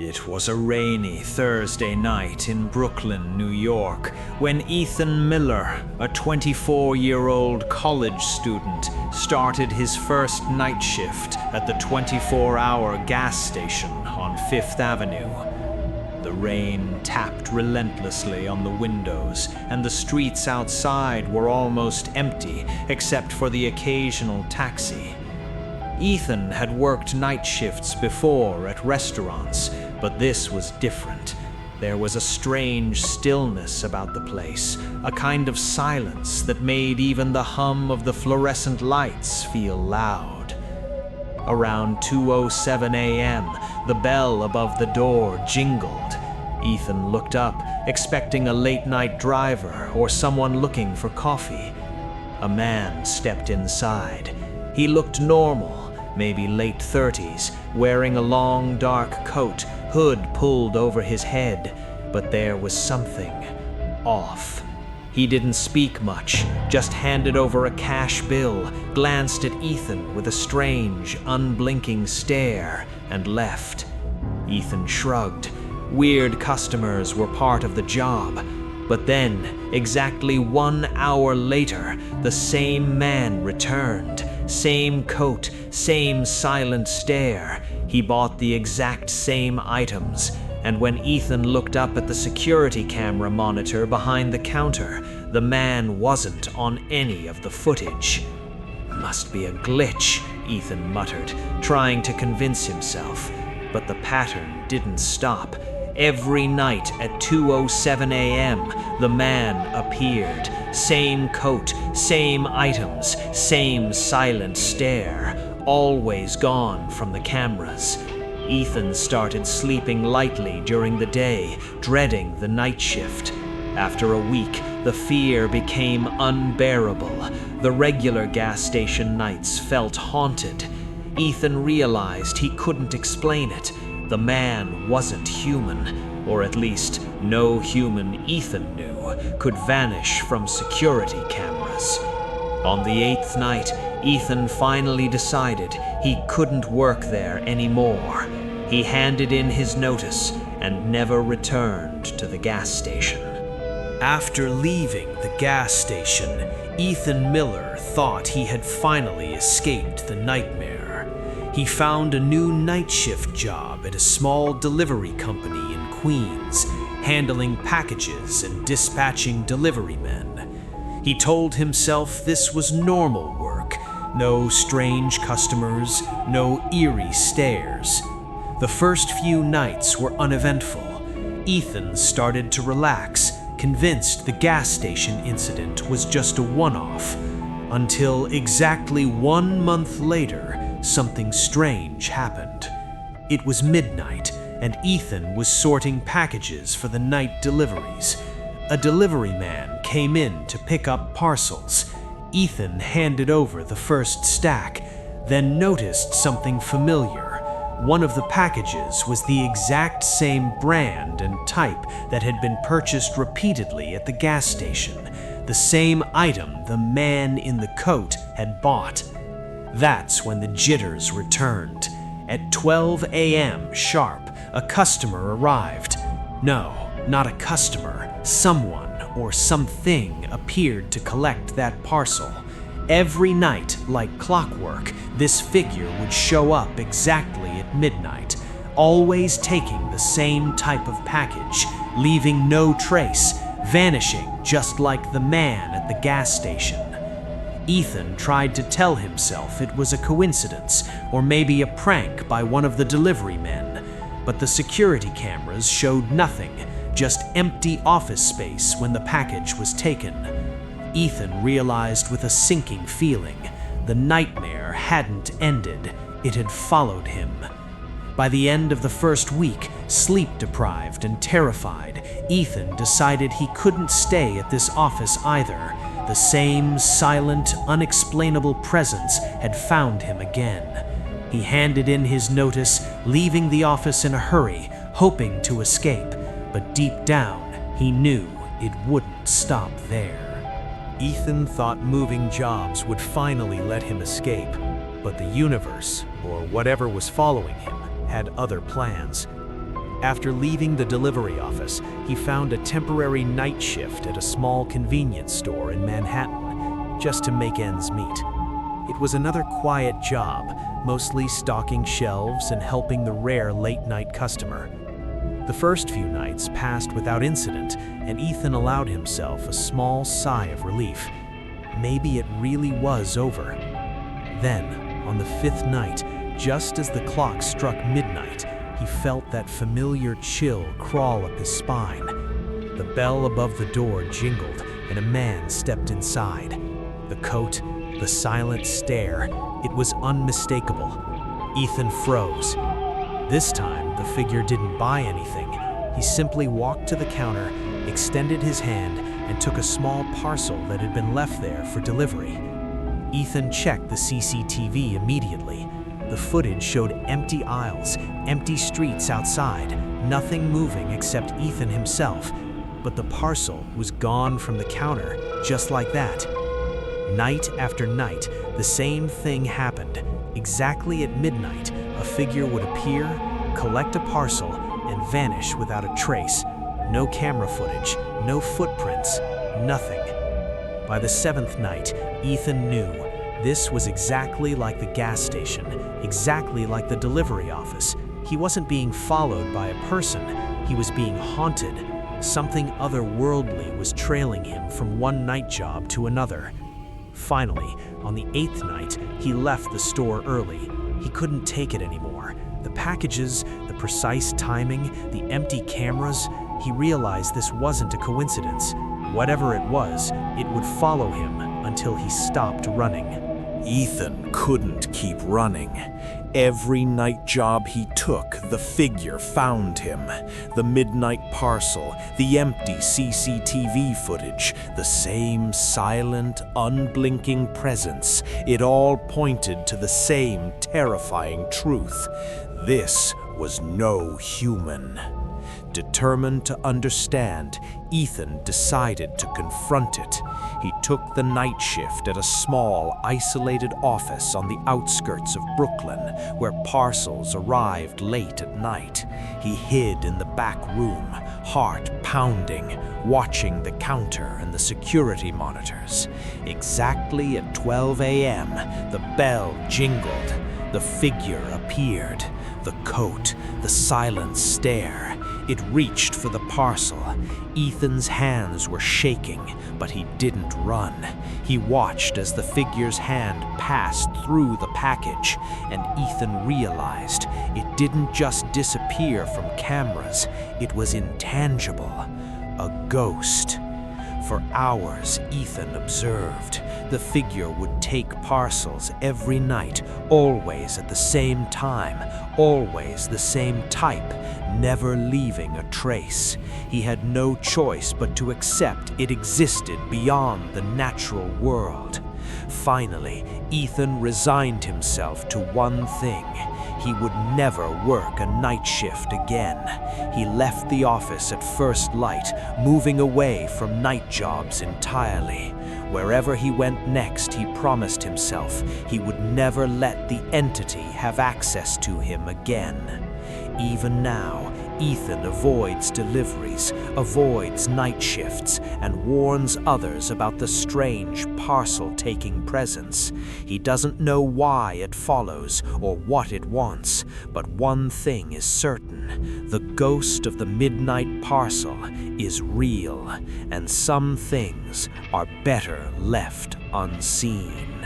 It was a rainy Thursday night in Brooklyn, New York, when Ethan Miller, a 24-year-old college student, started his first night shift at the 24-hour gas station on Fifth Avenue. The rain tapped relentlessly on the windows, and the streets outside were almost empty except for the occasional taxi. Ethan had worked night shifts before at restaurants, but this was different. There was a strange stillness about the place, a kind of silence that made even the hum of the fluorescent lights feel loud. Around 2:07 a.m., the bell above the door jingled. Ethan looked up, expecting a late-night driver or someone looking for coffee. A man stepped inside. He looked normal, maybe late 30s, wearing a long dark coat, hood pulled over his head, but there was something off. He didn't speak much, just handed over a cash bill, glanced at Ethan with a strange, unblinking stare, and left. Ethan shrugged. Weird customers were part of the job. But then, exactly 1 hour later, the same man returned. Same coat, same silent stare. He bought the exact same items. And when Ethan looked up at the security camera monitor behind the counter, the man wasn't on any of the footage. Must be a glitch, Ethan muttered, trying to convince himself. But the pattern didn't stop. Every night at 2:07 a.m., the man appeared. Same coat, same items, same silent stare, always gone from the cameras. Ethan started sleeping lightly during the day, dreading the night shift. After a week, the fear became unbearable. The regular gas station nights felt haunted. Ethan realized he couldn't explain it. The man wasn't human, or at least no human Ethan knew could vanish from security cameras. On the 8th night, Ethan finally decided he couldn't work there anymore. He handed in his notice and never returned to the gas station. After leaving the gas station, Ethan Miller thought he had finally escaped the nightmare. He found a new night shift job at a small delivery company in Queens, handling packages and dispatching delivery men. He told himself this was normal work, no strange customers, no eerie stares. The first few nights were uneventful. Ethan started to relax, convinced the gas station incident was just a one-off, until exactly 1 month later, something strange happened. It was midnight, and Ethan was sorting packages for the night deliveries. A delivery man came in to pick up parcels. Ethan handed over the first stack, then noticed something familiar. One of the packages was the exact same brand and type that had been purchased repeatedly at the gas station, the same item the man in the coat had bought. That's when the jitters returned. At 12 a.m. sharp, a customer arrived. No, not a customer. Someone or something appeared to collect that parcel. Every night, like clockwork, this figure would show up exactly at midnight, always taking the same type of package, leaving no trace, vanishing just like the man at the gas station. Ethan tried to tell himself it was a coincidence or maybe a prank by one of the delivery men, but the security cameras showed nothing, just empty office space when the package was taken. Ethan realized with a sinking feeling the nightmare hadn't ended, it had followed him. By the end of the first week, sleep-deprived and terrified, Ethan decided he couldn't stay at this office either. The same silent, unexplainable presence had found him again. He handed in his notice, leaving the office in a hurry, hoping to escape, but deep down, he knew it wouldn't stop there. Ethan thought moving jobs would finally let him escape, but the universe, or whatever was following him, had other plans. After leaving the delivery office, he found a temporary night shift at a small convenience store in Manhattan, just to make ends meet. It was another quiet job, mostly stocking shelves and helping the rare late-night customer. The first few nights passed without incident, and Ethan allowed himself a small sigh of relief. Maybe it really was over. Then, on the fifth night, just as the clock struck midnight, he felt that familiar chill crawl up his spine. The bell above the door jingled, and a man stepped inside. The coat, the silent stare, it was unmistakable. Ethan froze. This time, the figure didn't buy anything. He simply walked to the counter, extended his hand, and took a small parcel that had been left there for delivery. Ethan checked the CCTV immediately. The footage showed empty aisles, empty streets outside, nothing moving except Ethan himself. But the parcel was gone from the counter, just like that. Night after night, the same thing happened. Exactly at midnight, a figure would appear, collect a parcel, and vanish without a trace. No camera footage, no footprints, nothing. By the seventh night, Ethan knew this was exactly like the gas station, exactly like the delivery office. He wasn't being followed by a person, he was being haunted. Something otherworldly was trailing him from one night job to another. Finally, on the eighth night, he left the store early. He couldn't take it anymore. The packages, the precise timing, the empty cameras, he realized this wasn't a coincidence. Whatever it was, it would follow him until he stopped running. Ethan couldn't keep running. Every night job he took, the figure found him. The midnight parcel, the empty CCTV footage, the same silent, unblinking presence. It all pointed to the same terrifying truth. This was no human. Determined to understand, Ethan decided to confront it. He took the night shift at a small, isolated office on the outskirts of Brooklyn, where parcels arrived late at night. He hid in the back room, heart pounding, watching the counter and the security monitors. Exactly at 12 a.m., the bell jingled. The figure appeared. The coat, the silent stare. It reached for the parcel. Ethan's hands were shaking, but he didn't run. He watched as the figure's hand passed through the package, and Ethan realized it didn't just disappear from cameras, it was intangible. A ghost. For hours, Ethan observed. The figure would take parcels every night, always at the same time, always the same type, never leaving a trace. He had no choice but to accept it existed beyond the natural world. Finally, Ethan resigned himself to one thing. He would never work a night shift again. He left the office at first light, moving away from night jobs entirely. Wherever he went next, he promised himself he would never let the entity have access to him again. Even now, Ethan avoids deliveries, avoids night shifts, and warns others about the strange parcel-taking presence. He doesn't know why it follows or what it wants, but one thing is certain: the ghost of the midnight parcel is real, and some things are better left unseen.